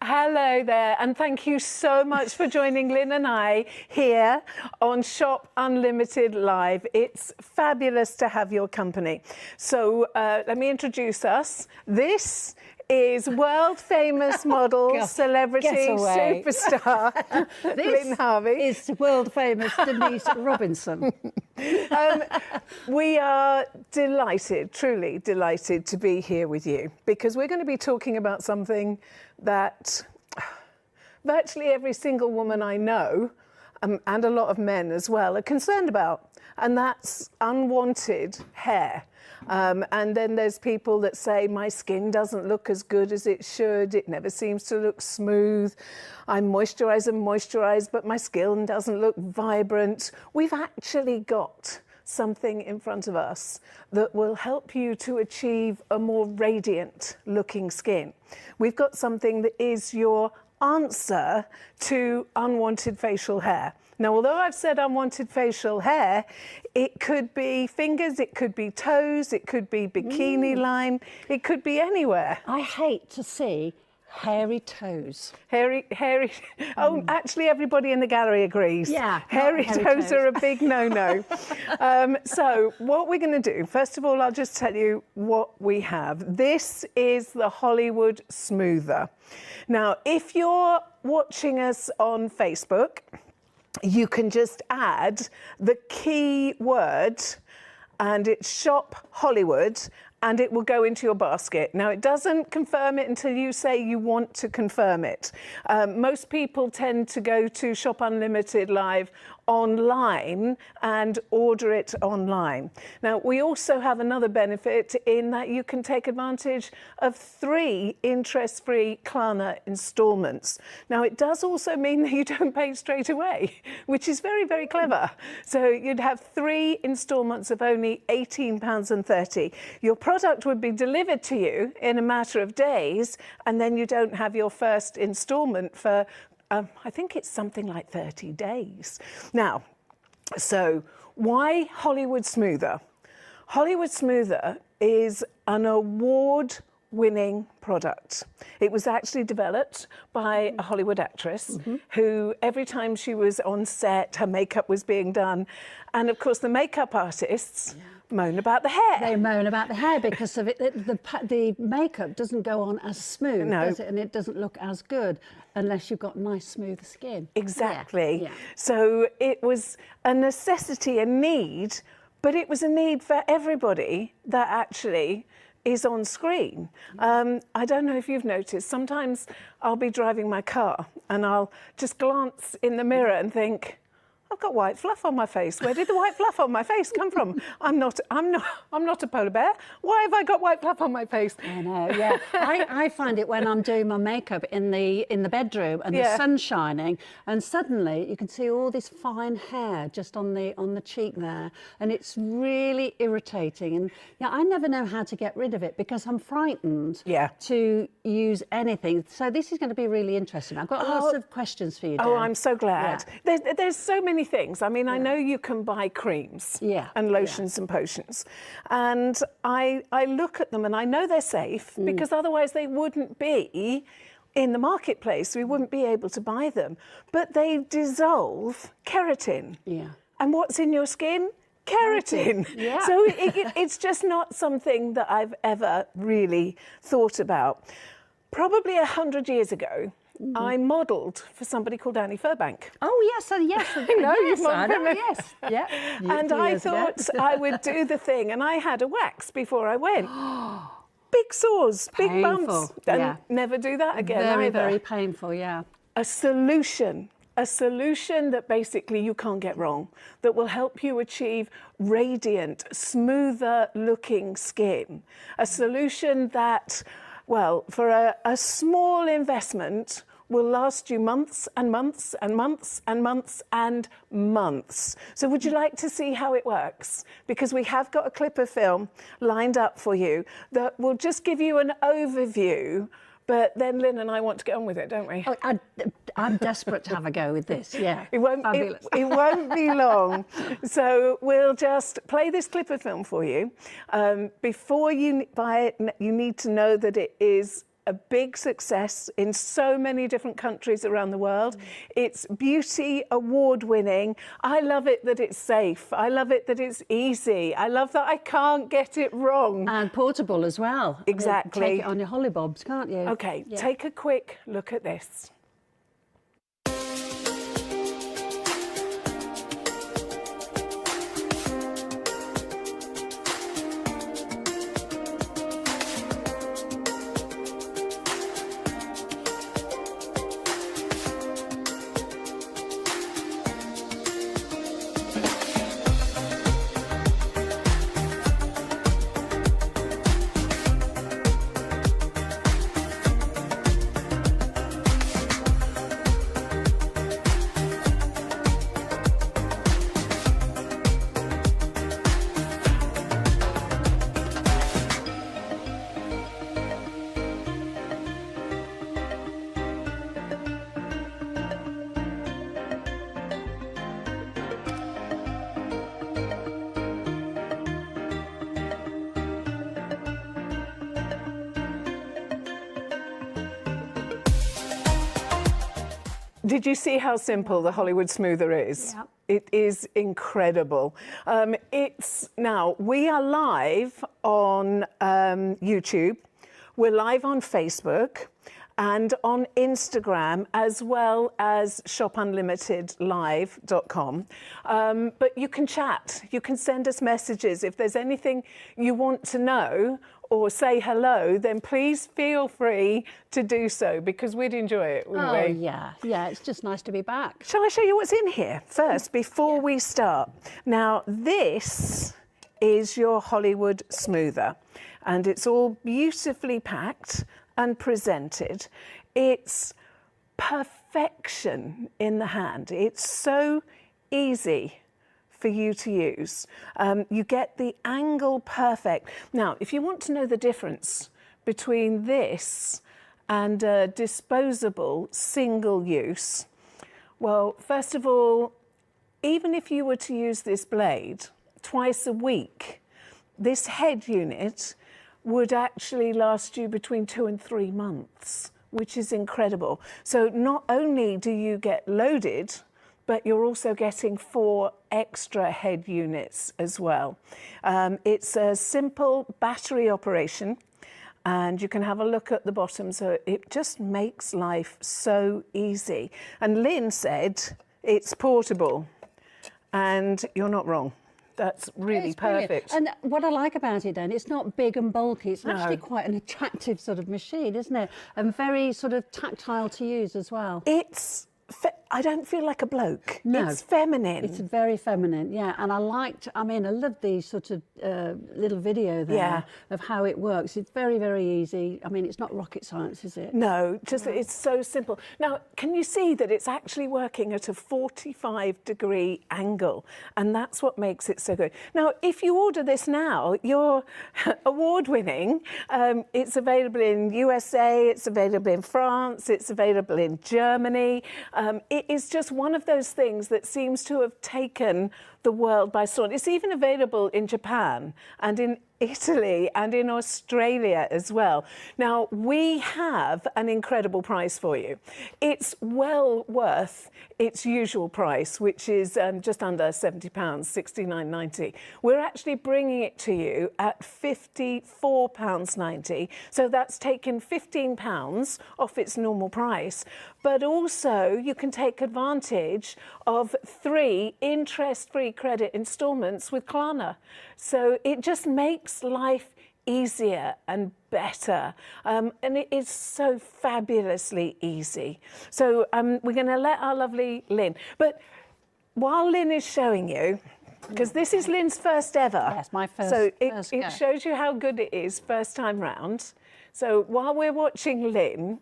Hello there, and thank you so much for joining Lynn and I here on Shop Unlimited Live. It's fabulous to have your company. So let me introduce us. This is world-famous model, celebrity, superstar, Lynn Harvey. Is world-famous Denise Robinson. We are delighted, truly delighted to be here with you, because we're going to be talking about something that virtually every single woman I know, and a lot of men as well, are concerned about, and that's unwanted hair. And then there's people that say, my skin doesn't look as good as it should, it never seems to look smooth, I moisturise, but my skin doesn't look vibrant. We've actually got something in front of us that will help you to achieve a more radiant looking skin. We've got something that is your answer to unwanted facial hair. Now, although I've said unwanted facial hair, it could be fingers, it could be toes, it could be bikini line, it could be anywhere. I hate to see hairy toes. Hairy. Oh, actually, everybody in the gallery agrees. Yeah, hairy toes are a big no-no. So what we're going to do, first of all, I'll just tell you what we have. This is the Hollywood Smoother. Now, if you're watching us on Facebook, you can just add the key word, and it's Shop Hollywood, and it will go into your basket. Now, it doesn't confirm it until you say you want to confirm it. Most people tend to go to Shop Unlimited Live online and order it online. Now, we also have another benefit in that you can take advantage of 3 interest-free Klarna installments. Now, it does also mean that you don't pay straight away, which is very, very clever. So you'd have 3 installments of only £18.30. Your product would be delivered to you in a matter of days, and then you don't have your first installment for I think it's something like 30 days. Now, so why Hollywood Smoother? Hollywood Smoother is an award-winning product. It was actually developed by a Hollywood actress who, every time she was on set, her makeup was being done. And of course, the makeup artists moan about the hair. They moan about the hair because of it. The makeup doesn't go on as smooth, does it? And it doesn't look as good unless you've got nice, smooth skin. Exactly. Yeah. So it was a necessity, a need, but it was a need for everybody that actually is on screen. I don't know if you've noticed, sometimes I'll be driving my car and I'll just glance in the mirror and think, I've got white fluff on my face. Where did the white fluff on my face come from? I'm not a polar bear. Why have I got white fluff on my face? I know, yeah. I find it when I'm doing my makeup in the bedroom and the sun's shining, and suddenly you can see all this fine hair just on the cheek there, and it's really irritating. And I never know how to get rid of it because I'm frightened to use anything. So this is going to be really interesting. I've got lots of questions for you, Dan. Oh, I'm so glad. Yeah. There's so many things. I mean, I know you can buy creams and lotions and potions, and I look at them and I know they're safe because otherwise they wouldn't be in the marketplace. We wouldn't be able to buy them, but they dissolve keratin. Yeah. And what's in your skin? Keratin. Yeah. So it's just not something that I've ever really thought about. Probably 100 years ago, I modelled for somebody called Annie Furbank. Oh, yes, yes. I know, yes, you've modelled for me. Yes, yeah. And I thought I would do the thing, and I had a wax before I went. Big sores, big bumps, and never do that again either. Very painful, yeah. A solution that basically you can't get wrong, that will help you achieve radiant, smoother looking skin. A solution that, well, for a small investment will last you months and months and months and months and months. So would you like to see how it works? Because we have got a clip of film lined up for you that will just give you an overview, but then Lynn and I want to get on with it, don't we? Oh, I'm desperate to have a go with this, yeah. It won't be long. So we'll just play this clip of film for you. Before you buy it, you need to know that it is a big success in so many different countries around the world. It's beauty award winning. I love it that it's safe. I love it that it's easy. I love that I can't get it wrong. And portable as well. Exactly. Take it on your hollybobs, can't you? Okay, take a quick look at this. Did you see how simple the Hollywood Smoother is? Yeah. It is incredible. Now, we are live on YouTube, we're live on Facebook and on Instagram, as well as shopunlimitedlive.com. But you can chat, you can send us messages. If there's anything you want to know or say hello, then please feel free to do so, because we'd enjoy it, wouldn't we? Oh, yeah. Yeah, it's just nice to be back. Shall I show you what's in here first, before we start? Now, this is your Hollywood Smoother, and it's all beautifully packed and presented. It's perfection in the hand. It's so easy for you to use. You get the angle perfect. Now, if you want to know the difference between this and a disposable single use, well, first of all, even if you were to use this blade twice a week, this head unit would actually last you between 2 and 3 months, which is incredible. So not only do you get loaded, but you're also getting 4 extra head units as well. It's a simple battery operation, and you can have a look at the bottom. So it just makes life so easy. And Lynn said it's portable, and you're not wrong. That's really perfect. And what I like about it then, it's not big and bulky. It's actually quite an attractive sort of machine, isn't it? And very sort of tactile to use as well. I don't feel like a bloke. No. It's feminine. It's very feminine, yeah. And I love the sort of little video there of how it works. It's very, very easy. I mean, it's not rocket science, is it? No, just it's so simple. Now, can you see that it's actually working at a 45-degree angle? And that's what makes it so good. Now, if you order this now, you're award-winning. It's available in USA, it's available in France, it's available in Germany. It is just one of those things that seems to have taken the world by storm. It's even available in Japan and in Italy and in Australia as well. Now, we have an incredible price for you. It's well worth its usual price, which is just under £70, £69.90. We're actually bringing it to you at £54.90. So that's taken £15 off its normal price. But also, you can take advantage of 3 interest-free credit instalments with Klarna. So it just makes life easier and better, and it is so fabulously easy. So we're going to let our lovely Lynn, but while Lynn is showing you, because this is Lynn's first ever. Yes, my first. So first it shows you how good it is first time round. So while we're watching Lynn,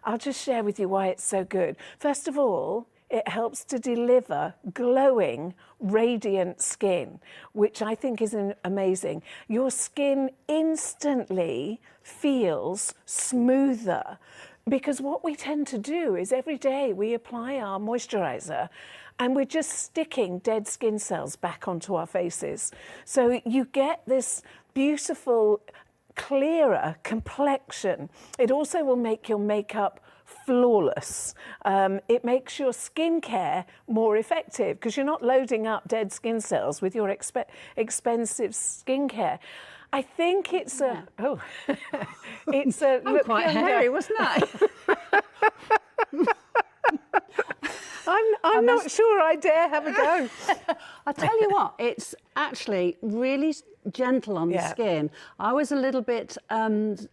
I'll just share with you why it's so good. First of all, it helps to deliver glowing, radiant skin, which I think is amazing. Your skin instantly feels smoother, because what we tend to do is every day we apply our moisturiser and we're just sticking dead skin cells back onto our faces. So you get this beautiful clearer complexion. It also will make your makeup flawless. It makes your skincare more effective because you're not loading up dead skin cells with your expensive skincare. I think it's a, it's a, I'm quite hairy, wasn't I? I'm not sure I dare have a go. I tell you what, it's actually really gentle on the skin. I was a little bit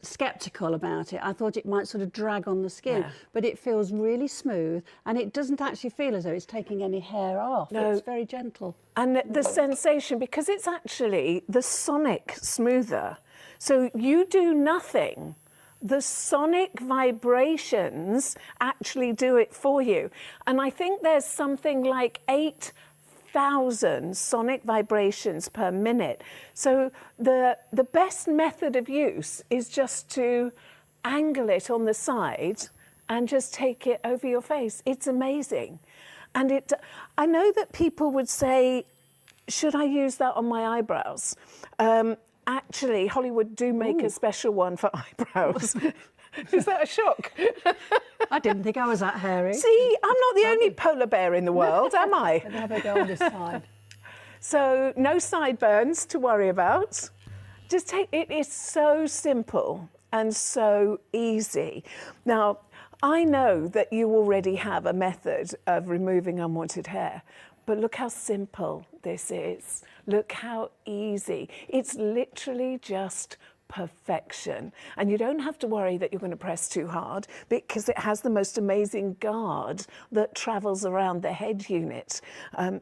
sceptical about it. I thought it might sort of drag on the skin, but it feels really smooth and it doesn't actually feel as though it's taking any hair off. No. It's very gentle. And the sensation, because it's actually the sonic smoother, so you do nothing. The sonic vibrations actually do it for you. And I think there's something like 8,000 sonic vibrations per minute. So the best method of use is just to angle it on the side and just take it over your face. It's amazing. And I know that people would say, should I use that on my eyebrows? Actually, Hollywood do make a special one for eyebrows. Is that a shock? I didn't think I was that hairy. See, I'm not the only polar bear in the world, am I? I'll have a go on this side. So no sideburns to worry about. Just take it. Is so simple and so easy. Now, I know that you already have a method of removing unwanted hair, but look how simple this is. Look how easy. It's literally just perfection. And you don't have to worry that you're going to press too hard because it has the most amazing guard that travels around the head unit.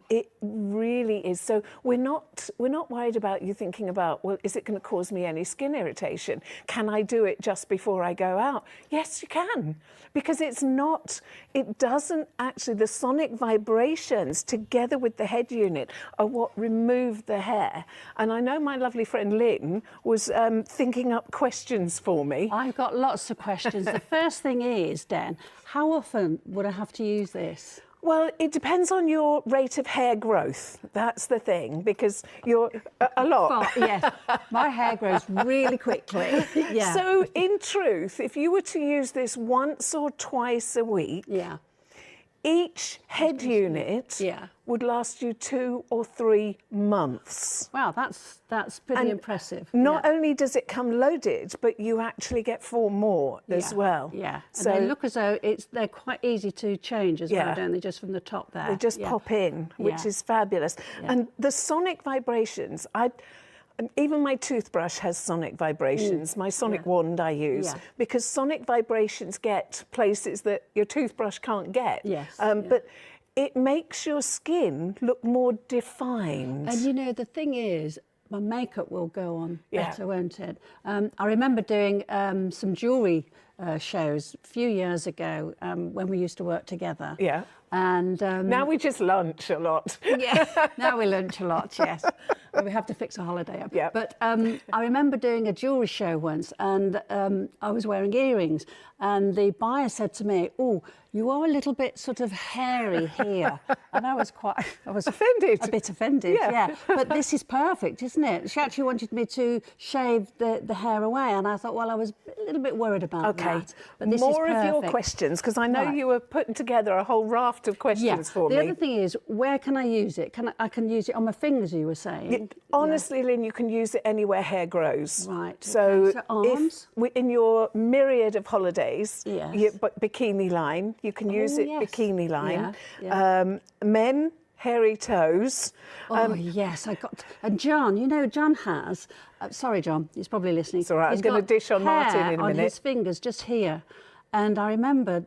It really is. So we're not worried about you thinking about, well, is it going to cause me any skin irritation? Can I do it just before I go out? Yes, you can. Because it doesn't actually, the sonic vibrations together with the head unit are what remove the hair. And I know my lovely friend Lynn was thinking up questions for me. I've got lots of questions. The first thing is, Dan, how often would I have to use this? Well, it depends on your rate of hair growth. That's the thing, because you're a lot. Yes, my hair grows really quickly. Yeah. So, in truth, if you were to use this once or twice a week, each head unit would last you 2 or 3 months. Wow, that's pretty impressive. Not only does it come loaded, but you actually get 4 more as well. Yeah, so and they look as though they're quite easy to change as well, don't they? Just from the top there. They just pop in, which is fabulous. And the sonic vibrations, even my toothbrush has sonic vibrations. My sonic wand I use because sonic vibrations get places that your toothbrush can't get. Yes. But it makes your skin look more defined. And you know, the thing is, my makeup will go on better, won't it? I remember doing some jewellery shows a few years ago when we used to work together. Yeah. And now we just lunch a lot. Now we lunch a lot, yes. And we have to fix a holiday up. Yeah. But I remember doing a jewellery show once and I was wearing earrings and the buyer said to me, "Oh, you are a little bit sort of hairy here." And I was offended. A bit offended, yeah. But this is perfect, isn't it? She actually wanted me to shave the hair away and I thought, well, I was a little bit worried about that. But this more is of your questions, because I know you were putting together a whole raft of questions for me. The other thing is, where can I use it? I can use it on my fingers, you were saying? Honestly, Lynn, you can use it anywhere hair grows. Right. So, arms? In your myriad of holidays, bikini line, you can use it bikini line. Men, hairy toes. Yes, I got... And John, you know, John has... sorry, John, he's probably listening. It's all right, I'm going to dish on Martin in a minute. On his fingers, just here. And I remember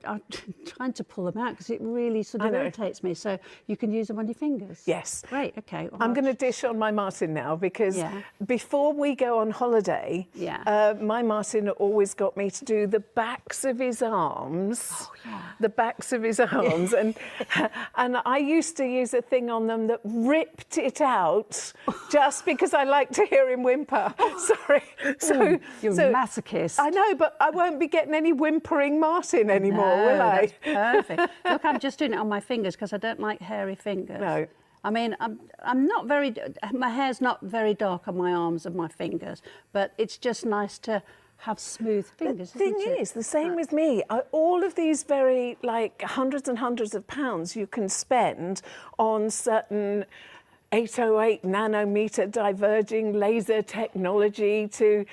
trying to pull them out because it really sort of irritates me. So you can use them on your fingers. Yes. Great, OK. I'm going to dish on my Martin now because before we go on holiday, my Martin always got me to do the backs of his arms. Oh, yeah. The backs of his arms. And I used to use a thing on them that ripped it out just because I like to hear him whimper. Sorry. You're a masochist. I know, but I won't be getting any whimpering Martin anymore, will I? That's perfect. Look, I'm just doing it on my fingers because I don't like hairy fingers. No. I mean, I'm not very, my hair's not very dark on my arms and my fingers, but it's just nice to have smooth fingers. The thing is, the same with me. All of these very, like, hundreds and hundreds of pounds you can spend on certain 808 nanometer diverging laser technology to...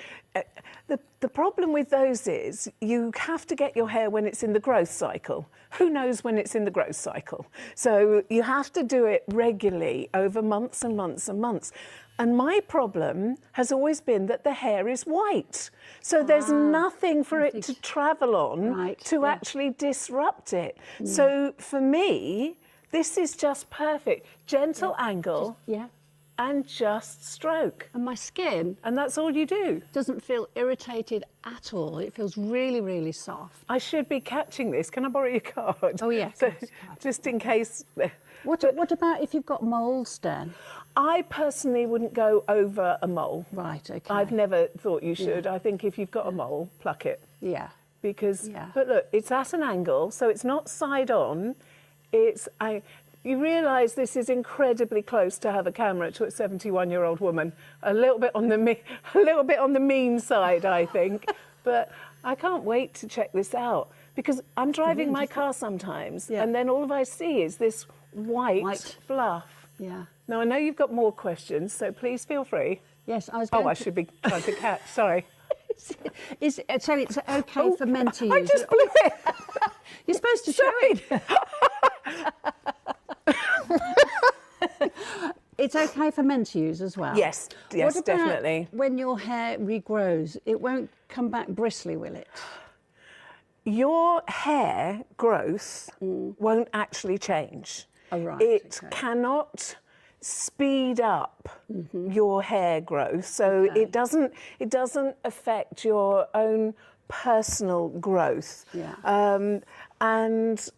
The problem with those is you have to get your hair when it's in the growth cycle. Who knows when it's in the growth cycle? So you have to do it regularly over months and months and months. And my problem has always been that the hair is white. So there's nothing for it to travel on to actually disrupt it. So for me, this is just perfect. Gentle angle. And just stroke. And my skin... And that's all you do. Doesn't feel irritated at all. It feels really, really soft. I should be catching this. Can I borrow your card? Oh, yeah. So, just in case... What about if you've got moles, Dan? I personally wouldn't go over a mole. Right, OK. I've never thought you should. I think if you've got a mole, pluck it. Yeah. Because, but look, it's at an angle, so it's not side on. It's... You realise this is incredibly close to have a camera to a 71-year-old woman. A little bit on the mean side, I think. But I can't wait to check this out because I'm driving my car sometimes, and then all I see is this white fluff. Yeah. Now I know you've got more questions, so please feel free. Yes, I was. Going I should be trying to catch. Sorry. So it's okay for men to use. I just blew it. You're supposed to show it. It's okay for men to use as well? Yes, what about definitely. When your hair regrows, it won't come back bristly, will it? Your hair growth won't actually change. Oh, right. It cannot speed up your hair growth, so it doesn't affect your own personal growth. Yeah. And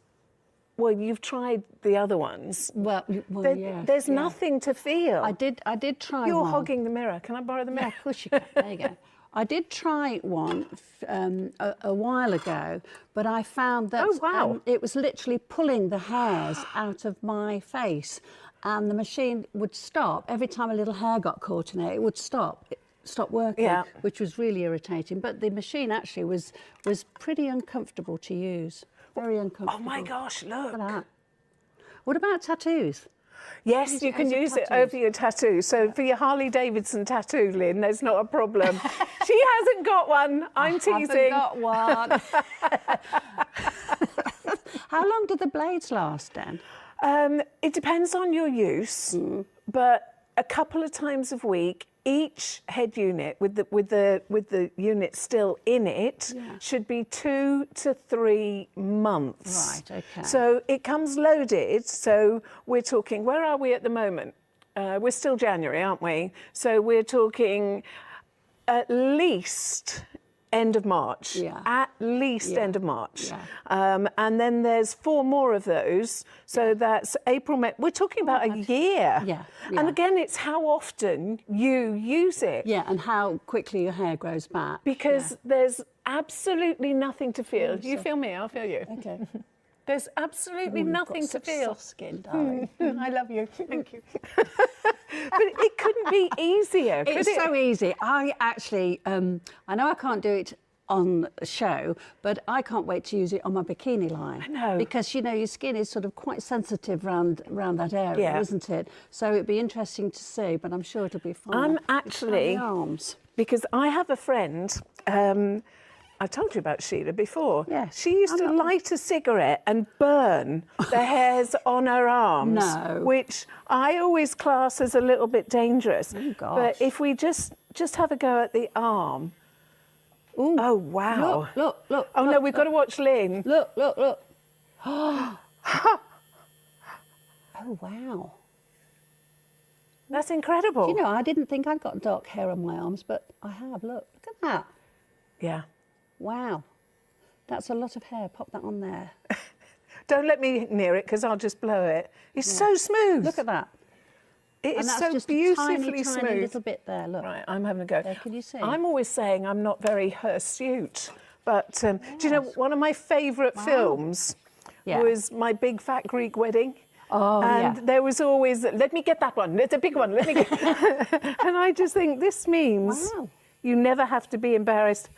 well, you've tried the other ones. Well, yes, there's nothing to feel. I did try. You're one. hogging the mirror. Can I borrow the mirror? Yeah, of course you can. There you go. I did try one a while ago, but I found that it was literally pulling the hairs out of my face, and the machine would stop every time a little hair got caught in it. It would stop working, which was really irritating. But the machine actually was pretty uncomfortable to use. Very uncomfortable. Oh my gosh, look. Look at that. What about tattoos? Yes, you can use it over your tattoo. So for your Harley Davidson tattoo, Lynn, there's not a problem. She hasn't got one. I'm teasing. I haven't got one. How long do the blades last, Dan? It depends on your use, but a couple of times a week. Each head unit with the unit still in it should be 2 to 3 months. Right, okay. So it comes loaded. So we're talking, where are we at the moment? We're still January, aren't we? So we're talking at least end of March. Yeah. At least end of March. Yeah. And then there's 4 more of those. So that's April, May. We're talking about a year. Yeah. And again, it's how often you use it. Yeah, and how quickly your hair grows back. Because there's absolutely nothing to feel. You feel me, I'll feel you. Okay. There's absolutely nothing to feel. Soft skin, darling. I love you. Thank you. But it couldn't be easier, could it? It's so easy. I actually, I know I can't do it on a show, but I can't wait to use it on my bikini line. I know. Because, you know, your skin is sort of quite sensitive around that area, isn't it? So it'd be interesting to see, but I'm sure it'll be fun. I'm actually, arms. because I have a friend, I told you about Sheila before. Yes. She used to light a cigarette and burn the hairs on her arms. No. Which I always class as a little bit dangerous. Oh, gosh. But if we just have a go at the arm. Ooh. Oh, wow. Look. Oh, no, we've got to watch Lynn. Look. Oh, wow. That's incredible. You know, I didn't think I'd got dark hair on my arms, but I have. Look at that. Yeah. Wow. That's a lot of hair. Pop that on there. Don't let me near it because I'll just blow it. It's so smooth. Look at that. It is and that's so just beautifully a smooth. tiny little bit there, look. Right, I'm having a go. There, can you see? I'm always saying I'm not very hirsute, but do you know, one of my favourite films was My Big Fat Greek Wedding. Oh, and yeah. there was always, let me get that one, it's a big one, let me get. And I just think this means you never have to be embarrassed.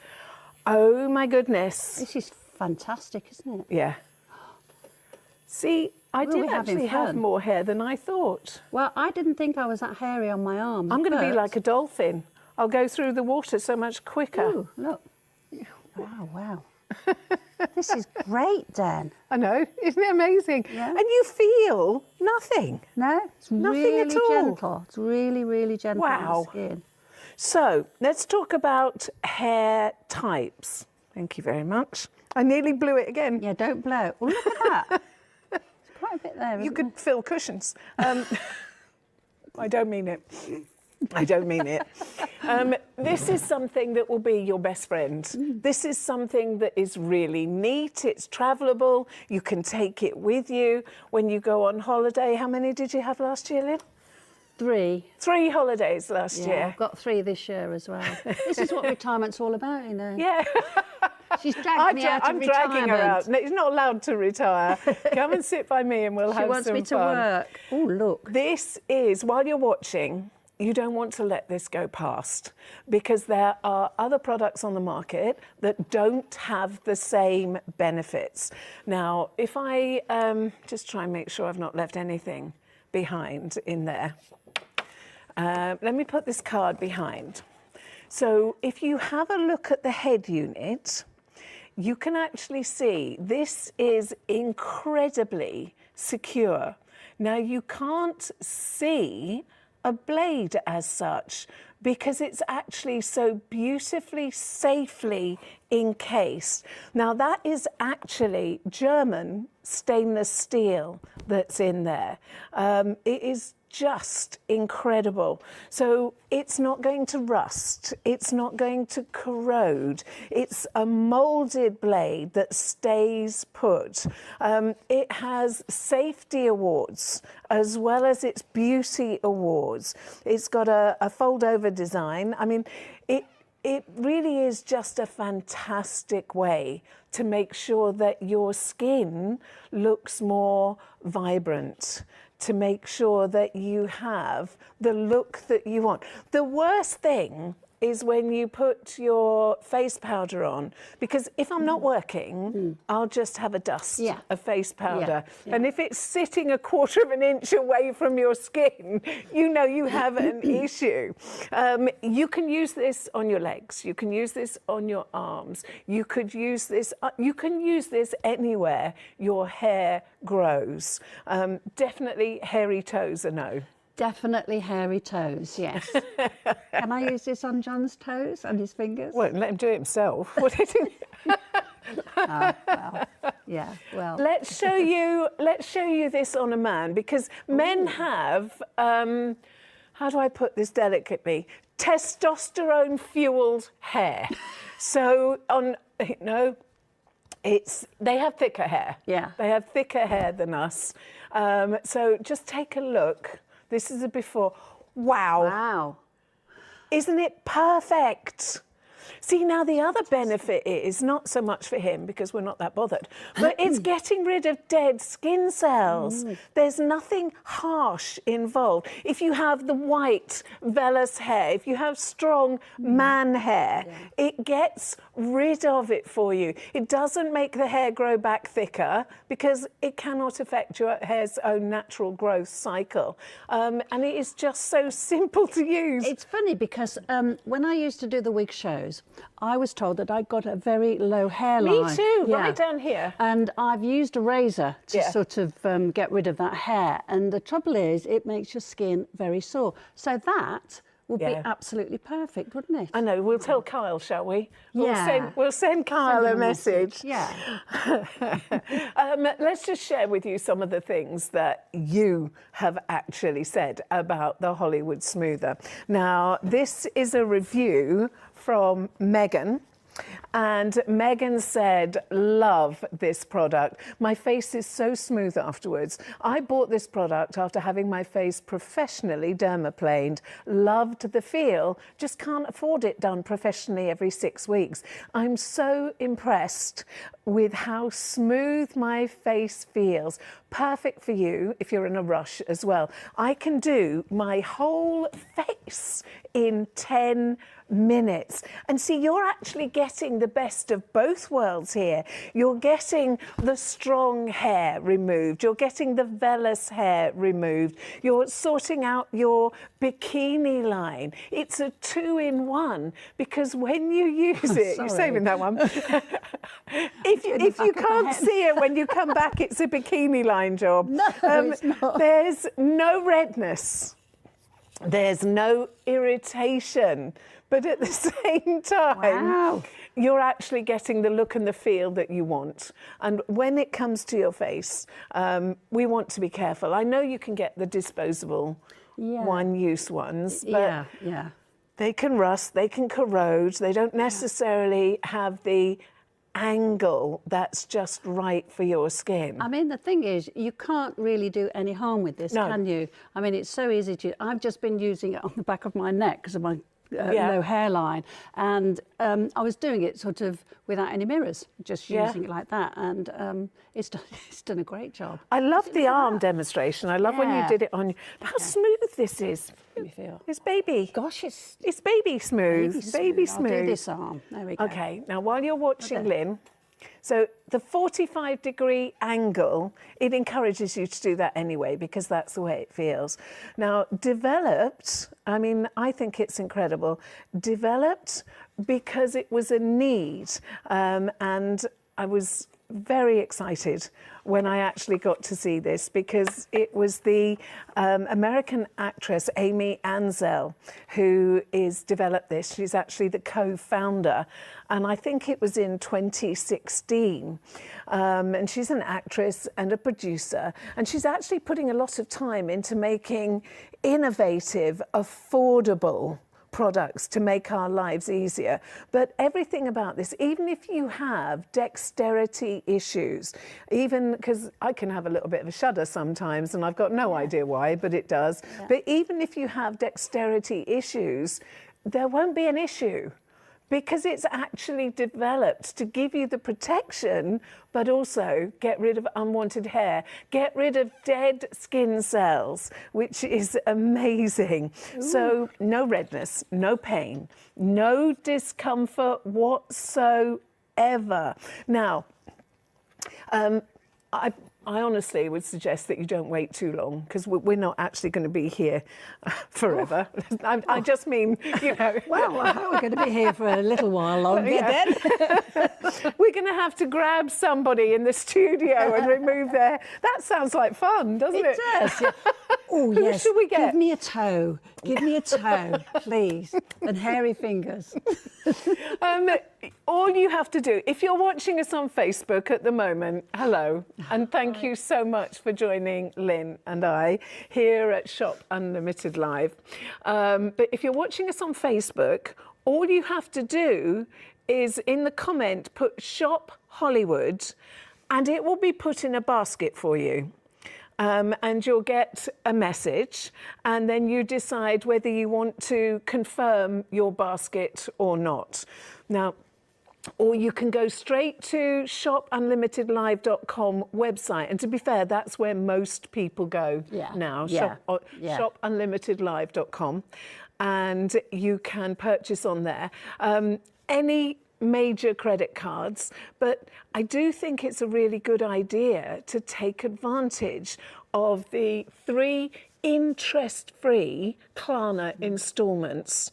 Oh my goodness. This is fantastic, isn't it? Yeah. See, I Well, did we're having actually have fun. more hair than I thought. Well, I didn't think I was that hairy on my arms. I'm going to be but- like a dolphin. I'll go through the water so much quicker. Ooh, look. Wow, wow. This is great, Dan. I know, isn't it amazing? Yeah. And you feel nothing. No, it's Nothing really at all. gentle. It's really, really gentle on Wow. the skin. So let's talk about hair types. Thank you very much. I nearly blew it again. Yeah, don't blow. Oh, look at that. There's quite a bit there. You isn't could fill cushions. I don't mean it. I don't mean it. This is something that will be your best friend. This is something that is really neat. It's travelable. You can take it with you when you go on holiday. How many did you have last year, Lynn? 3. 3 holidays last Yeah, year. I've got 3 this year as well. This is what retirement's all about, you know. Yeah. She's dragged me out of I'm retirement. dragging her out. No, she's not allowed to retire. Come and sit by me and we'll have She wants some me to fun. work. Oh, look. This is, while you're watching, you don't want to let this go past because there are other products on the market that don't have the same benefits. Now, if I just try and make sure I've not left anything behind in there. Let me put this card behind. So if you have a look at the head unit, you can actually see this is incredibly secure. Now, you can't see a blade as such because it's actually so beautifully, safely encased. Now, that is actually German stainless steel that's in there. It is just incredible. So it's not going to rust, it's not going to corrode. It's a molded blade that stays put. It has safety awards as well as its beauty awards. It's got a fold-over design. I mean, it really is just a fantastic way to make sure that your skin looks more vibrant, to make sure that you have the look that you want. The worst thing is when you put your face powder on, because if I'm not working, I'll just have a dust of face powder. Yeah. And if it's sitting 1/4 of an inch away from your skin, you know you have an issue. You can use this on your legs. You can use this on your arms. You could use this, you can use this anywhere your hair grows. Definitely hairy toes are no. Definitely hairy toes, yes. Can I use this on John's toes and his fingers? Won't let him do it himself. What is it? Well, yeah, well. Let's show you this on a man, because men have, how do I put this delicately? Testosterone fueled hair. So they have thicker hair. Yeah. They have thicker hair than us. So just take a look. This is a before. Wow. Wow. Isn't it perfect? See, now the other benefit is not so much for him because we're not that bothered, but it's getting rid of dead skin cells. There's nothing harsh involved. If you have the white vellus hair, if you have strong man hair, it gets rid of it for you. It doesn't make the hair grow back thicker because it cannot affect your hair's own natural growth cycle. And it is just so simple to use. It's funny because when I used to do the wig shows, I was told that I got a very low hairline. Me too, right down here. And I've used a razor to Yeah. sort of get rid of that hair. And the trouble is, it makes your skin very sore. So that would be absolutely perfect, wouldn't it? I know, we'll tell Kyle, shall we? Yeah. We'll send Kyle a message. Yeah. Let's just share with you some of the things that you have actually said about the Hollywood Smoother. Now, this is a review from Megan. And Megan said, love this product. My face is so smooth afterwards. I bought this product after having my face professionally dermaplaned. Loved the feel, just can't afford it done professionally every 6 weeks. I'm so impressed with how smooth my face feels. perfect for you if you're in a rush as well. I can do my whole face in 10 minutes. And see, you're actually getting the best of both worlds here. You're getting the strong hair removed. You're getting the vellus hair removed. You're sorting out your bikini line. It's a 2-in-1 because when you use it, you're saving that one. if you can't see it when you come back, it's a bikini line job. No, it's not. There's no redness. There's no irritation. But at the same time, you're actually getting the look and the feel that you want. And when it comes to your face, we want to be careful. I know you can get the disposable one-use ones, but they can rust, they can corrode, they don't necessarily have the angle that's just right for your skin. I mean, the thing is, you can't really do any harm with this, can you? I mean, it's so easy to... I've just been using it on the back of my neck because of my low hairline, and I was doing it sort of without any mirrors, just using it like that, and it's done a great job. I love the arm demonstration. I love when you did it on. How smooth this is. Let me feel. It's baby. Gosh, it's baby smooth. Baby smooth. I'll do this arm. There we go. Okay. Now, while you're watching Lynn, so the 45-degree angle, it encourages you to do that anyway because that's the way it feels. Now, developed, I mean, I think it's incredible. Developed because it was a need, and I was very excited when I actually got to see this because it was the American actress Amy Ansel who is developed this. She's actually the co-founder, and I think it was in 2016. And she's an actress and a producer, and she's actually putting a lot of time into making innovative, affordable products to make our lives easier. But everything about this, even if you have dexterity issues, even because I can have a little bit of a shudder sometimes and I've got no idea why, but it does. But even if you have dexterity issues, there won't be an issue because it's actually developed to give you the protection, but also get rid of unwanted hair, get rid of dead skin cells, which is amazing. Ooh. So no redness, no pain, no discomfort whatsoever. Now, I honestly would suggest that you don't wait too long because we're not actually going to be here forever. I just mean, you know. Well, we're going to be here for a little while longer then. We're going to have to grab somebody in the studio and remove their... That sounds like fun, doesn't it? It does, yeah. Oh, Who yes. should we get? Give me a toe. Give me a toe, please. And hairy fingers. All you have to do, if you're watching us on Facebook at the moment, hello, and thank you so much for joining Lynn and I here at Shop Unlimited Live. But if you're watching us on Facebook, all you have to do is in the comment put Shop Hollywood and it will be put in a basket for you. And you'll get a message and then you decide whether you want to confirm your basket or not. Now, or you can go straight to shopunlimitedlive.com website. And to be fair, that's where most people go now, shopunlimitedlive.com. And you can purchase on there. Any major credit cards, but I do think it's a really good idea to take advantage of the 3 interest-free Klarna installments,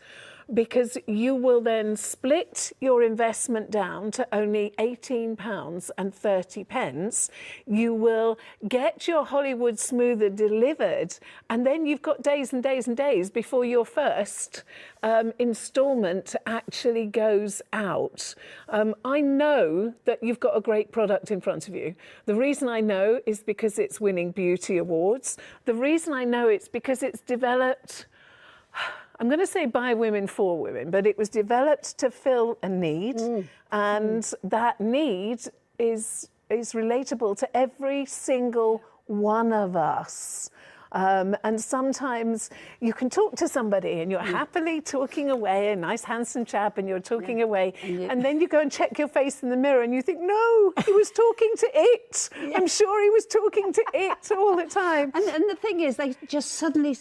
because you will then split your investment down to only £18.30. You will get your Hollywood Smoother delivered, and then you've got days and days and days before your first instalment actually goes out. I know that you've got a great product in front of you. The reason I know is because it's winning beauty awards. The reason I know it's because it's developed, I'm going to say by women for women, but it was developed to fill a need, and that need is relatable to every single one of us. And sometimes you can talk to somebody and you're happily talking away, a nice handsome chap, and you're talking away, and then you go and check your face in the mirror and you think, no, he was talking to it. I'm sure he was talking to it all the time. And the thing is, they just suddenly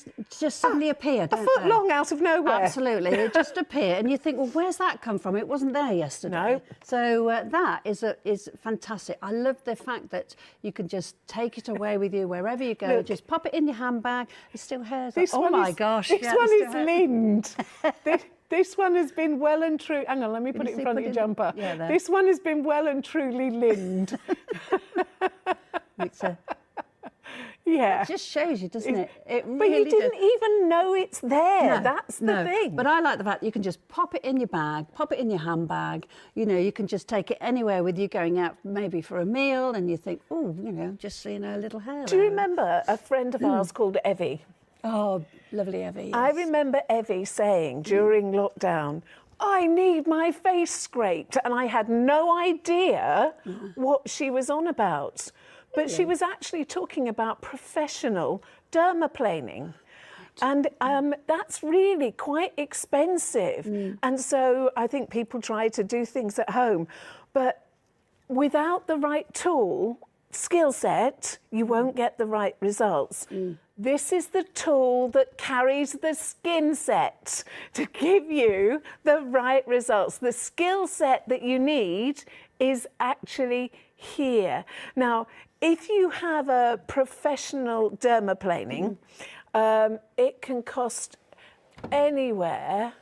appear, don't a foot they? long out of nowhere. Absolutely, they just appear, and you think, well, where's that come from? It wasn't there yesterday. No. So that is fantastic. I love the fact that you can just take it away with you wherever you go. Look, just pop it in your handbag. It still hairs. Oh my gosh! This one is Lind. This one has been well and true. Hang on, let me put it in front of your jumper. Yeah, this one has been well and truly Lind. Yeah. It just shows you, doesn't it? It really but you didn't even know it's there. No, That's the thing. But I like the fact you can just pop it in your bag, pop it in your handbag. You know, you can just take it anywhere with you going out, maybe for a meal, and you think, oh, you know, just seeing a little hair. Do you remember a friend of ours called Evie? Oh, lovely Evie. Yes. I remember Evie saying during lockdown, I need my face scraped. And I had no idea what she was on about. But she was actually talking about professional dermaplaning. And that's really quite expensive. And so I think people try to do things at home. But without the right tool, skill set, you won't get the right results. This is the tool that carries the skin set to give you the right results. The skill set that you need is actually here. Now, if you have a professional dermaplaning, it can cost anywhere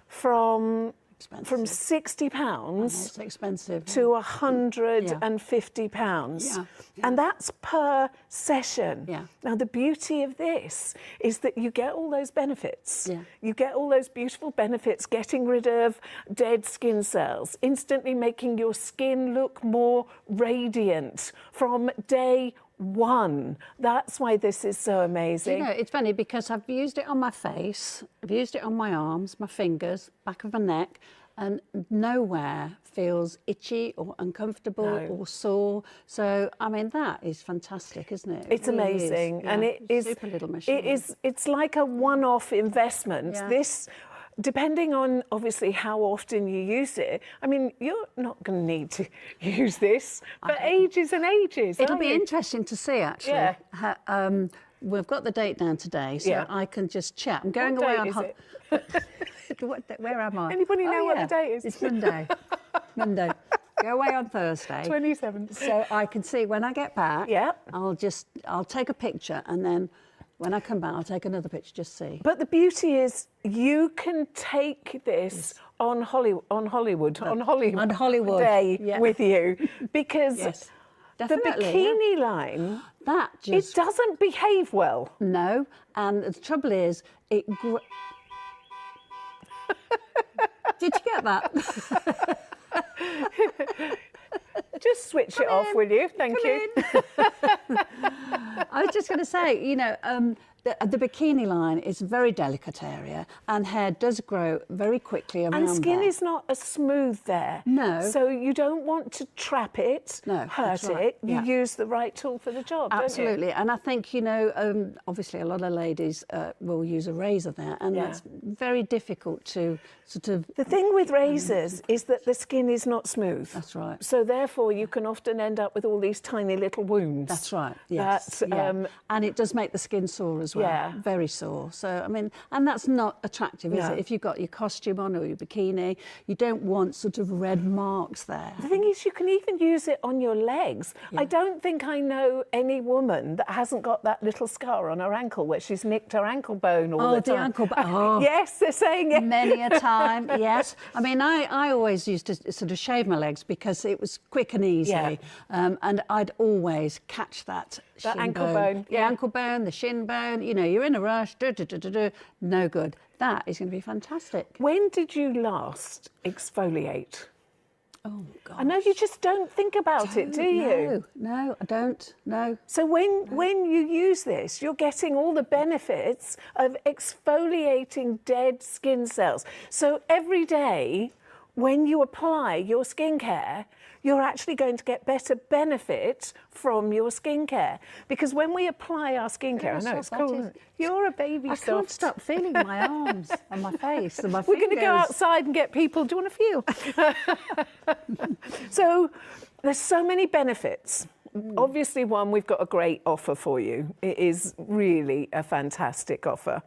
from £60 it's expensive. to £150. Yeah. And that's per session. Yeah. Now, the beauty of this is that you get all those benefits. Yeah. You get all those beautiful benefits, getting rid of dead skin cells, instantly making your skin look more radiant from day one. That's why this is so amazing. You know, it's funny because I've used it on my face, I've used it on my arms, my fingers, back of my neck, and nowhere feels itchy or uncomfortable or sore. So, I mean, that is fantastic, isn't it? It's really amazing. Is. Yeah, and it is super little machine. It's like a one-off investment. Yeah. This, depending on obviously how often you use it, I mean, you're not going to need to use this for ages and ages. It'll be interesting to see, actually. Yeah. We've got the date down today, so I can just chat. I'm going away on holiday. Where am I? Anybody know what the date is? It's Monday. Monday. Go away on Thursday. 27th. So I can see when I get back. Yeah. I'll take a picture, and then when I come back, I'll take another picture, just see. But the beauty is you can take this on Hollywood Day with you, because the bikini line, it doesn't behave well. No, and the trouble is, Did you get that? Just switch it off, will you? Thank you. I was just going to say, you know, the bikini line is a very delicate area, and hair does grow very quickly around And skin there. is not as smooth there. No. So you don't want to trap it, hurt it. You use the right tool for the job, Absolutely. don't you? And I think, you know, obviously a lot of ladies will use a razor there, and that's very difficult to sort of... The thing with razors is that the skin is not smooth. That's right. So therefore you can often end up with all these tiny little wounds. That's right, yes. And it does make the skin sore as well, very sore. So, I mean, and that's not attractive, is it? If you've got your costume on or your bikini, you don't want sort of red marks there. The thing is, you can even use it on your legs. I don't think I know any woman that hasn't got that little scar on her ankle where she's nicked her ankle bone all the time. The ankle bone. Oh. Yes, they're saying it. Many a time, yes. I mean, I always used to sort of shave my legs because it was quick and easy. And I'd always catch that ankle bone. The ankle bone, the shin bone. You know, you're in a rush, no good. That is going to be fantastic. When did you last exfoliate? Oh, God. I know you just don't think about it, do you? No, I don't, no. So when you use this, you're getting all the benefits of exfoliating dead skin cells. So every day when you apply your skincare, you're actually going to get better benefit from your skincare. Because when we apply our skincare, I know it's cool. You're a baby soft. I can't stop feeling my arms and my face and my fingers. We're going to go outside and get people. Do you want to feel? So there's so many benefits. Obviously, one, we've got a great offer for you. It is really a fantastic offer.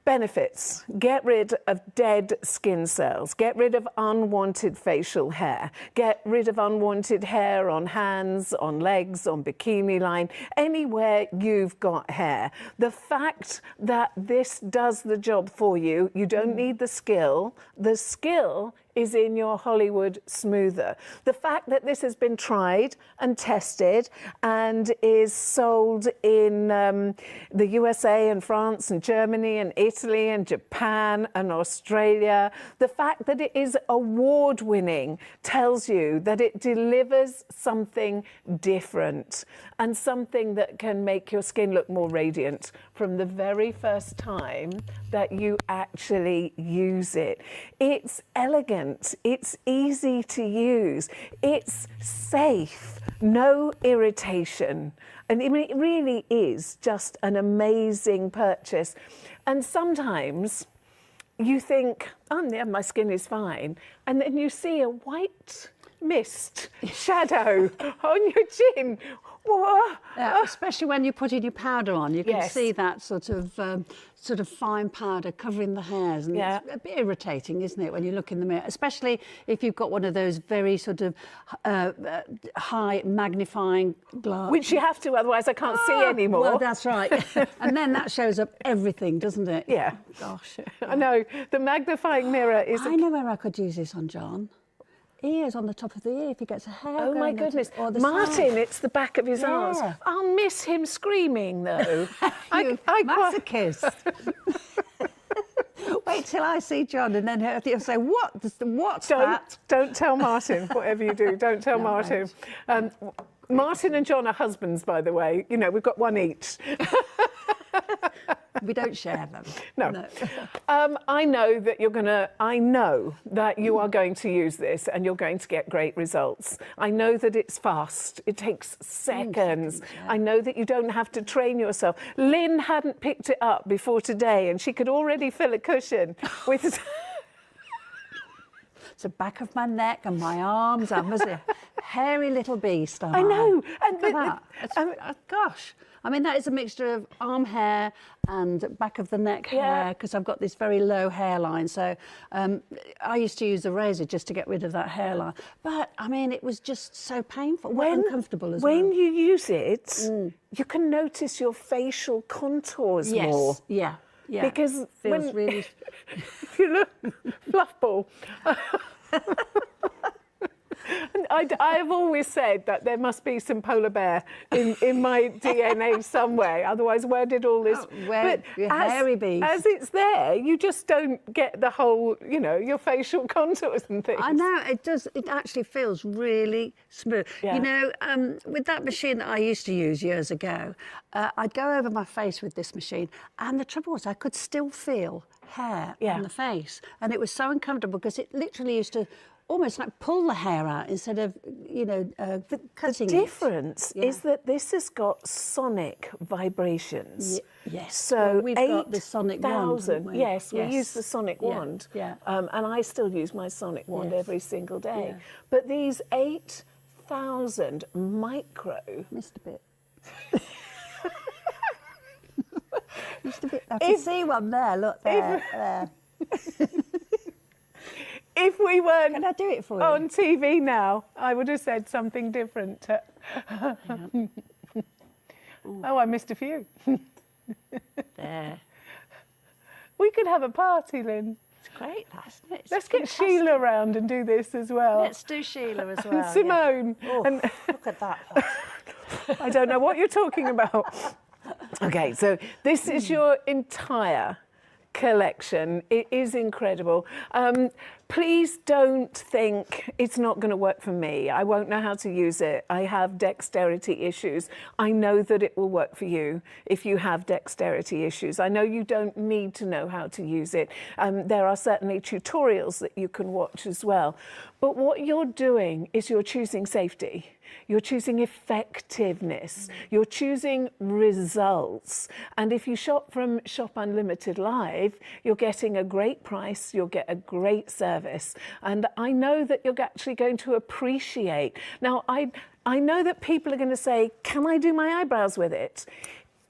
Benefits: get rid of dead skin cells, get rid of unwanted facial hair, get rid of unwanted hair on hands, on legs, on bikini line, anywhere you've got hair. The fact that this does the job for you, you don't need the skill. The skill is in your Hollywood smoother. The fact that this has been tried and tested and is sold in the USA and France and Germany and Italy and Japan and Australia, the fact that it is award-winning tells you that it delivers something different and something that can make your skin look more radiant from the very first time that you actually use it. It's elegant, it's easy to use, it's safe, no irritation. And I mean, it really is just an amazing purchase. And sometimes you think, oh yeah, my skin is fine. And then you see a white mist shadow on your chin. Yeah, especially when you're putting your powder on, you can see that sort of fine powder covering the hairs, and it's a bit irritating, isn't it, when you look in the mirror, especially if you've got one of those very sort of high magnifying glass. Which you have to, otherwise I can't see anymore. Well, that's right. And then that shows up everything, doesn't it? Yeah. Gosh. I know. The magnifying mirror is... I know where I could use this on John. Ears on the top of the ear if he gets a hair. Oh my goodness. Martin, side. it's the back of his arms. I'll miss him screaming though. You masochist. Wait till I see John and then he'll say, what's that? Don't tell Martin, whatever you do, don't tell Martin. Martin and John are husbands, by the way. You know, we've got one each. We don't share them. No. I know that you are going to use this and you're going to get great results. I know that it's fast. It takes seconds. I know that you don't have to train yourself. Lynn hadn't picked it up before today and she could already fill a cushion with... It's the back of my neck and my arms. I'm a hairy little beast. I know. And look at that. Gosh. I mean, that is a mixture of arm hair and back of the neck hair, because I've got this very low hairline. So I used to use a razor just to get rid of that hairline. But, I mean, it was just so painful, uncomfortable as well. When you use it, you can notice your facial contours more. Yeah. Because it feels really... if you look, fluff ball. I've always said that there must be some polar bear in my DNA somewhere. Otherwise, where did all this... hairy beast. As it's there, you just don't get the whole, you know, your facial contours and things. I know, it does. It actually feels really smooth. Yeah. You know, with that machine that I used to use years ago, I'd go over my face with this machine, and the trouble was I could still feel hair on the face. And it was so uncomfortable because it literally used to almost like pull the hair out instead of, you know, cutting it. The difference is that this has got sonic vibrations. Yes. So we've got the sonic wand. Yes, we use the sonic wand. Yeah. And I still use my sonic wand every single day. Yeah. But these 8,000 micro... Missed a bit. Missed a bit. I can see one there. Look there. If we weren't Can I do it for you? on TV now, I would have said something different. Oh, I missed a few. There. We could have a party, Lynn. It's great, isn't it? Let's get Sheila around and do this as well. Let's do Sheila as well. And Simone. Yeah. Oh, and look at that. I don't know what you're talking about. Okay, so this is your entire collection. It is incredible. Please don't think it's not going to work for me. I won't know how to use it. I have dexterity issues. I know that it will work for you if you have dexterity issues. I know you don't need to know how to use it. There are certainly tutorials that you can watch as well. But what you're doing is you're choosing safety. You're choosing effectiveness. You're choosing results. And if you shop from Shop Unlimited Live, you're getting a great price, you'll get a great service. And I know that you're actually going to appreciate. Now, I know that people are going to say, can I do my eyebrows with it?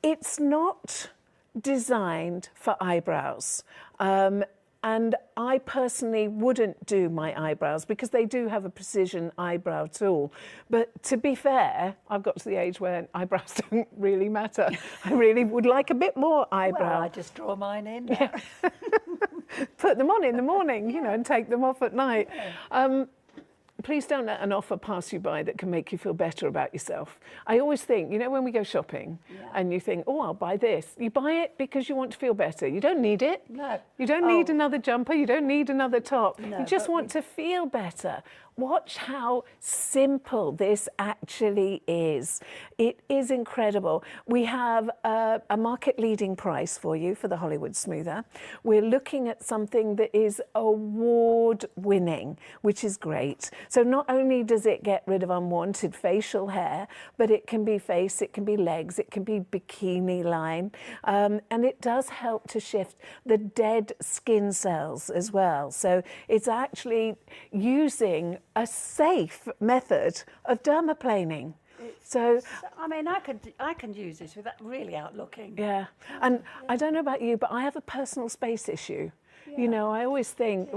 It's not designed for eyebrows. And I personally wouldn't do my eyebrows because they do have a precision eyebrow tool. But to be fair, I've got to the age where eyebrows don't really matter. I really would like a bit more eyebrow. Well, I just draw mine in. Yeah. Put them on in the morning, you know, and take them off at night. Please don't let an offer pass you by that can make you feel better about yourself. I always think, you know, when we go shopping and you think, oh, I'll buy this. You buy it because you want to feel better. You don't need it. No. You don't need another jumper. You don't need another top. No, you just want to feel better. Watch how simple this actually is. It is incredible. We have a market-leading price for you for the Hollywood Smoother. We're looking at something that is award-winning, which is great. So not only does it get rid of unwanted facial hair, but it can be face, it can be legs, it can be bikini line, and it does help to shift the dead skin cells as well. So it's actually using a safe method of dermaplaning. So, I mean, I can use this without really out looking. yeah. And I don't know about you, but I have a personal space issue. You know, I always think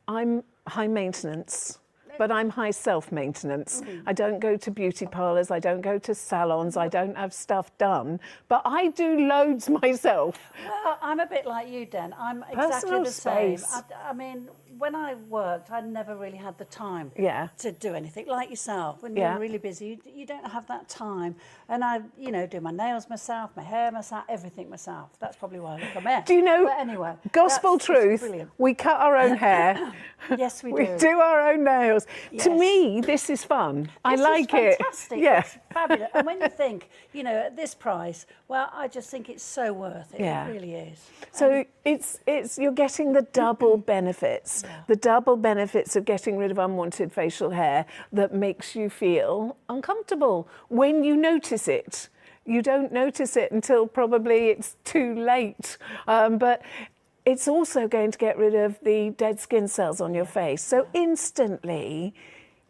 I'm high maintenance, but I'm high self-maintenance. I don't go to beauty parlours, I don't go to salons, I don't have stuff done, but I do loads myself. Well, I'm a bit like you, Den. I'm exactly Personal the same. space. I mean, when I worked, I never really had the time Yeah. to do anything. Like yourself, when Yeah. you're really busy, you don't have that time. And I, you know, do my nails myself, my hair myself, everything myself. That's probably why I look a mess. Do you know, But anyway, gospel it's truth, brilliant. we cut our own hair. Yes, we We do. do our own nails. To Yes. me, this is fun. I This like is it. fantastic. Yeah. It's fabulous. And when you think, you know, at this price, well, I just think it's so worth it. Yeah. It really is. So it's you're getting the double benefits, the double benefits of getting rid of unwanted facial hair that makes you feel uncomfortable when you notice it. You don't notice it until probably it's too late. But it's also going to get rid of the dead skin cells on your face. So instantly,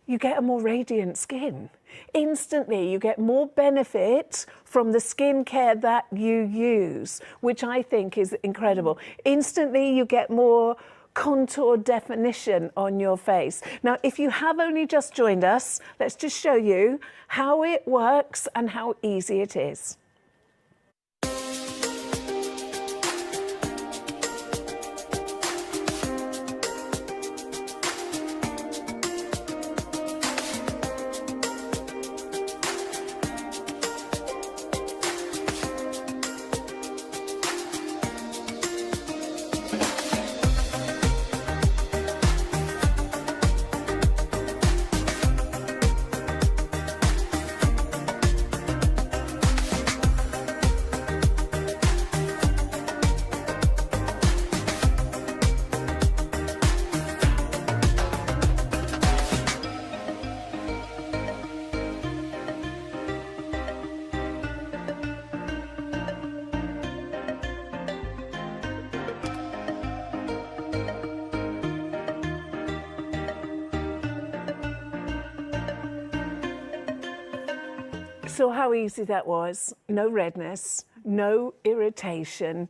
you get a more radiant skin. Instantly, you get more benefit from the skincare that you use, which I think is incredible. Instantly, you get more contour definition on your face. Now, if you have only just joined us, let's just show you how it works and how easy it is. Saw how easy that was. No redness, no irritation,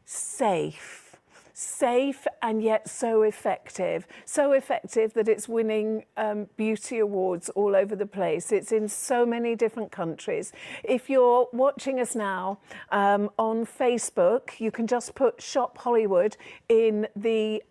safe. safe and yet so effective. So effective that it's winning beauty awards all over the place. It's in so many different countries. If you're watching us now on Facebook, you can just put Shop Hollywood in the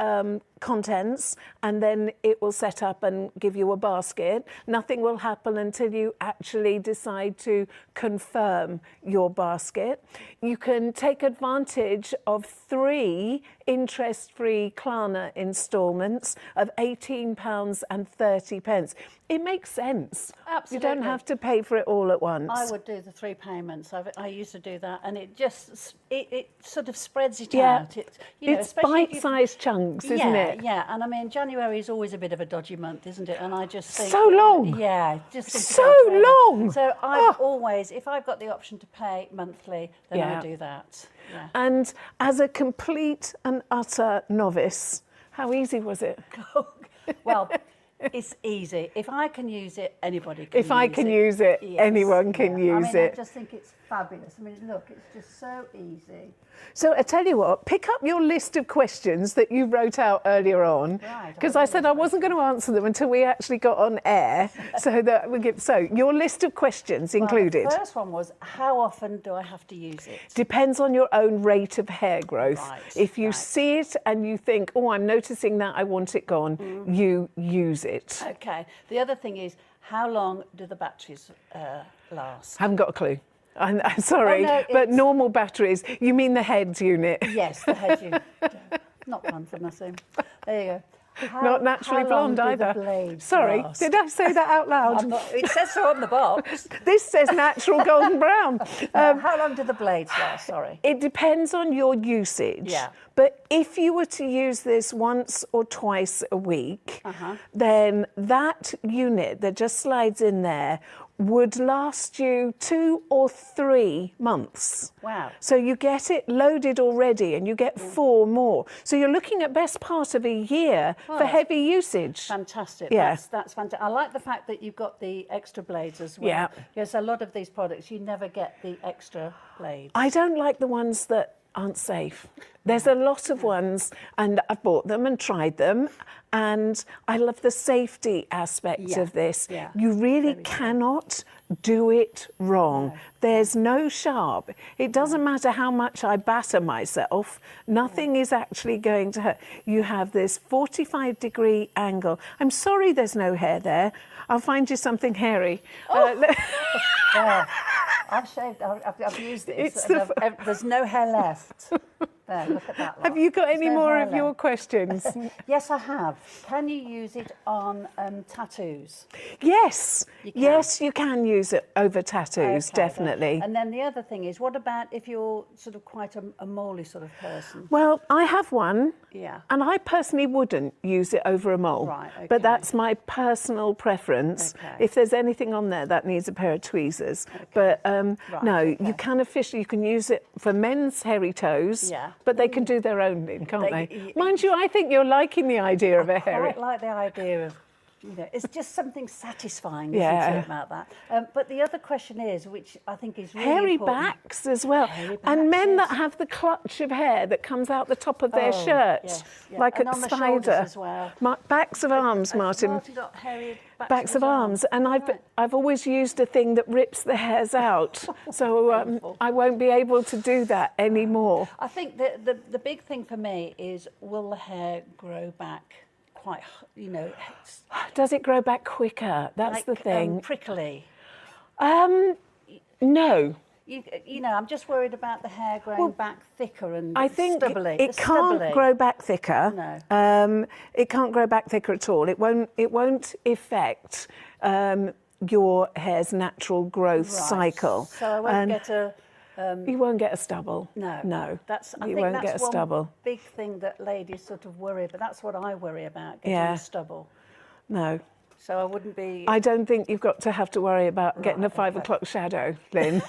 contents, and then it will set up and give you a basket. Nothing will happen until you actually decide to confirm your basket. You can take advantage of 3 interest-free Klarna instalments of £18.30. It makes sense. Absolutely. You don't have to pay for it all at once. I would do the 3 payments. I used to do that, and it just it sort of spreads it Yeah. out. It's bite-sized chunks, isn't it? Yeah, and I mean January is always a bit of a dodgy month, isn't it? And I just think So long. Yeah, just think So about it. long. So I've always, if I've got the option to pay monthly, then Yeah. I do that. Yeah. And as a complete and utter novice, how easy was it? Well, it's easy. If I can use it, anybody can. If I can use it, Yes, anyone can use I mean, it. I just think it's fabulous. I mean, look, it's just so easy. So I tell you what, pick up your list of questions that you wrote out earlier on, Right, because I said I wasn't going to answer them until we actually got on air. So that we give. So your list of questions included. Well, the first one was, how often do I have to use it? Depends on your own rate of hair growth. Right, If you right. see it and you think, oh, I'm noticing that, I want it gone, you use it. Okay. The other thing is, how long do the batteries last? Haven't got a clue. I'm sorry, Oh, no, but it's- normal batteries, you mean the heads unit? Yes, the head unit. Not one for nothing. There you go. Not naturally how long blonde do the either. blades Sorry, last? did I say that out loud? It says so on the box. This says natural golden brown. How long do the blades last? Sorry. It depends on your usage. Yeah. But if you were to use this once or twice a week, Uh-huh. then that unit that just slides in there would last you 2 or 3 months. Wow. So you get it loaded already and you get 4 more. So you're looking at best part of a year for that's heavy usage. Fantastic. Yeah. That's fantastic. I like the fact that you've got the extra blades as well. Yeah. Yes, a lot of these products, you never get the extra blades. I don't like the ones that aren't safe. There's a lot of ones, and I've bought them and tried them, and I love the safety aspect of this. Yeah. You really Very cannot do it wrong. No. There's no sharp. It doesn't matter how much I batter myself, nothing is actually going to hurt. You have this 45-degree angle. I'm sorry there's no hair there. I'll find you something hairy. Yeah. I've shaved, I've used this. It's and there's no hair left. There, look at that lot. Have you got There's any no more hair of your left. questions? Yes, I have. Can you use it on tattoos? Yes, You can. yes, you can use it over tattoos, Okay, definitely. And then the other thing is, what about if you're sort of quite a moley sort of person? Well, I have one, Yeah. and I personally wouldn't use it over a mole. Right, okay. But that's my personal preference. Okay. If there's anything on there, that needs a pair of tweezers. But no, okay. you can officially, you can use it for men's hairy toes, Yeah. but they can do their own in, can't They- they? Mind you, I think you're liking the idea of a hairy. Quite like the idea of, it's just something satisfying, Yeah. isn't it, about that? But the other question is, which I think is really Hairy important. backs as well. Hairy And backs, men yes. that have the clutch of hair that comes out the top of their Oh, shirt, yes, yeah. like And a on the shoulders spider. as well. Backs of arms, Martin. Martin got hairy Backs of arms, and Right. I've always used a thing that rips the hairs out, so Painful. I won't be able to do that anymore. I think the big thing for me is, will the hair grow back quite, Does it grow back quicker? That's like, the thing. prickly? No, I'm just worried about the hair growing back thicker and I think stubbly. it can't stubbly. grow back thicker. No. It can't grow back thicker at all. It won't affect your hair's natural growth Right. cycle. So I won't And get a. you won't get a stubble. No, No. I you think won't that's get a one stubble. big thing that ladies sort of worry, but that's what I worry about, getting Yeah. a stubble. No. So I wouldn't be. I don't think you've got to have to worry about getting a Right, 5 okay. o'clock shadow, Lynn.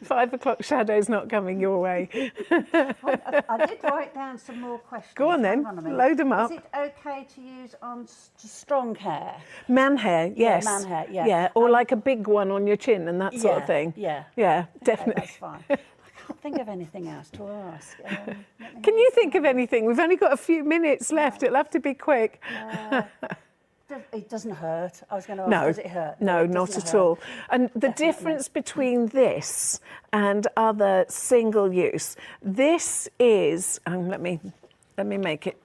5 o'clock shadow's not coming your way. I did write down some more questions. Go on then, Hang a minute. load 'em up. Is it okay to use on strong hair? Man hair, yes. man hair, yeah. Yeah, or like a big one on your chin and that sort of thing. Yeah. Yeah, Okay, definitely. that's fine. can't think of anything else to ask. Can you think of anything? We've only got a few minutes left. It'll have to be quick. It doesn't hurt. I was going to ask, No, does it hurt? no, it not doesn't at hurt. all. And the difference between this and other single use, this is, let me make it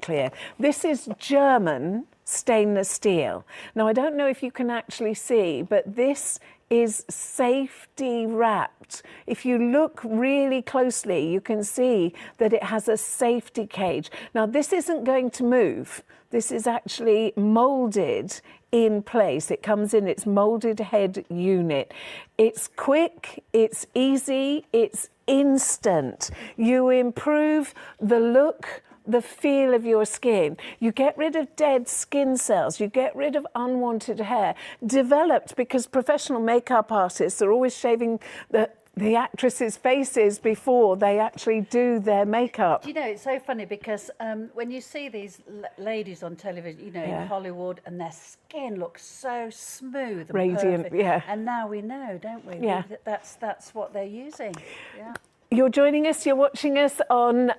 clear. This is German stainless steel. Now, I don't know if you can actually see, but this is safety wrapped. If you look really closely, you can see that it has a safety cage. Now, this isn't going to move. This is actually molded in place. It comes in its molded head unit. It's quick, it's easy, it's instant. You improve the look, the feel of your skin. You get rid of dead skin cells. You get rid of unwanted hair. Developed because professional makeup artists are always shaving the actresses' faces before they actually do their makeup. You know, it's so funny because when you see these ladies on television, you know, in Hollywood, and their skin looks so smooth and Radiant, perfect. yeah. And now we know, don't we? Yeah. That's what they're using. Yeah. You're joining us, you're watching us on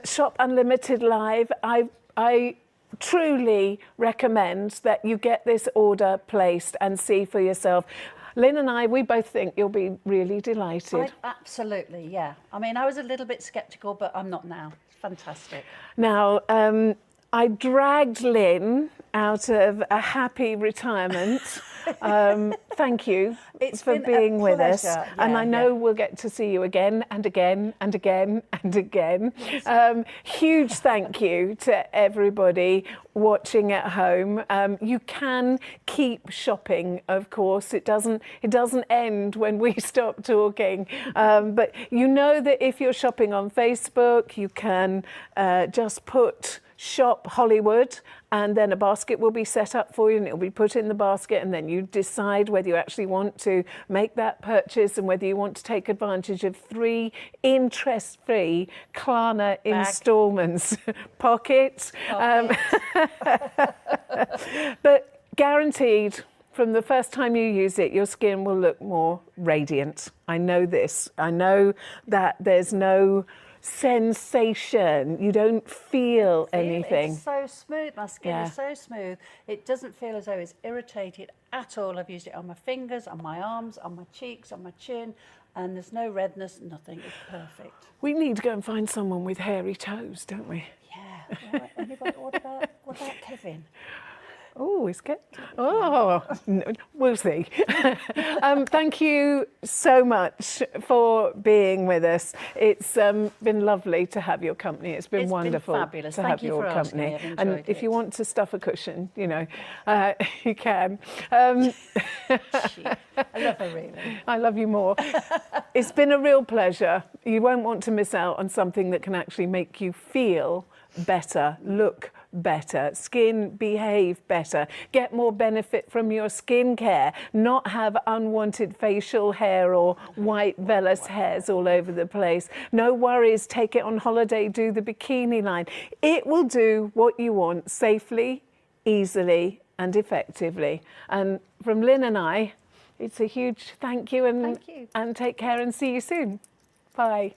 Shop Unlimited Live. I truly recommend that you get this order placed and see for yourself. Lynn and I, we both think you'll be really delighted. Absolutely, yeah. I mean, I was a little bit sceptical, but I'm not now. It's fantastic. Now, I dragged Lynn out of a happy retirement. Thank you for being with us. And I know we'll get to see you again and again and again and again. Huge thank you to everybody watching at home. You can keep shopping, of course. It doesn't end when we stop talking. But you know that if you're shopping on Facebook, you can just put Shop Hollywood, and then a basket will be set up for you and it'll be put in the basket, and then you decide whether you actually want to make that purchase and whether you want to take advantage of 3 interest-free Klarna installments. Pockets. But guaranteed, from the first time you use it, your skin will look more radiant. I know this. I know that there's no sensation. You don't feel anything. It's so smooth. My skin is so smooth. It doesn't feel as though it's irritated at all. I've used it on my fingers, on my arms, on my cheeks, on my chin, and there's no redness, nothing. It's perfect. We need to go and find someone with hairy toes, don't we? Yeah. Right. What about Kevin? Oh, he's good. Oh, no, we'll see. Thank you so much for being with us. It's been lovely to have your company. It's been wonderful fabulous. to have your company. And if you want to stuff a cushion, you know, you can. I love her, really. I love you more. It's been a real pleasure. You won't want to miss out on something that can actually make you feel better, look better, skin behave better, get more benefit from your skincare, not have unwanted facial hair or white vellus hairs all over the place. No worries, take it on holiday, do the bikini line. It will do what you want safely, easily and effectively. And from Lynn and I, it's a huge thank you and take care and see you soon. Bye.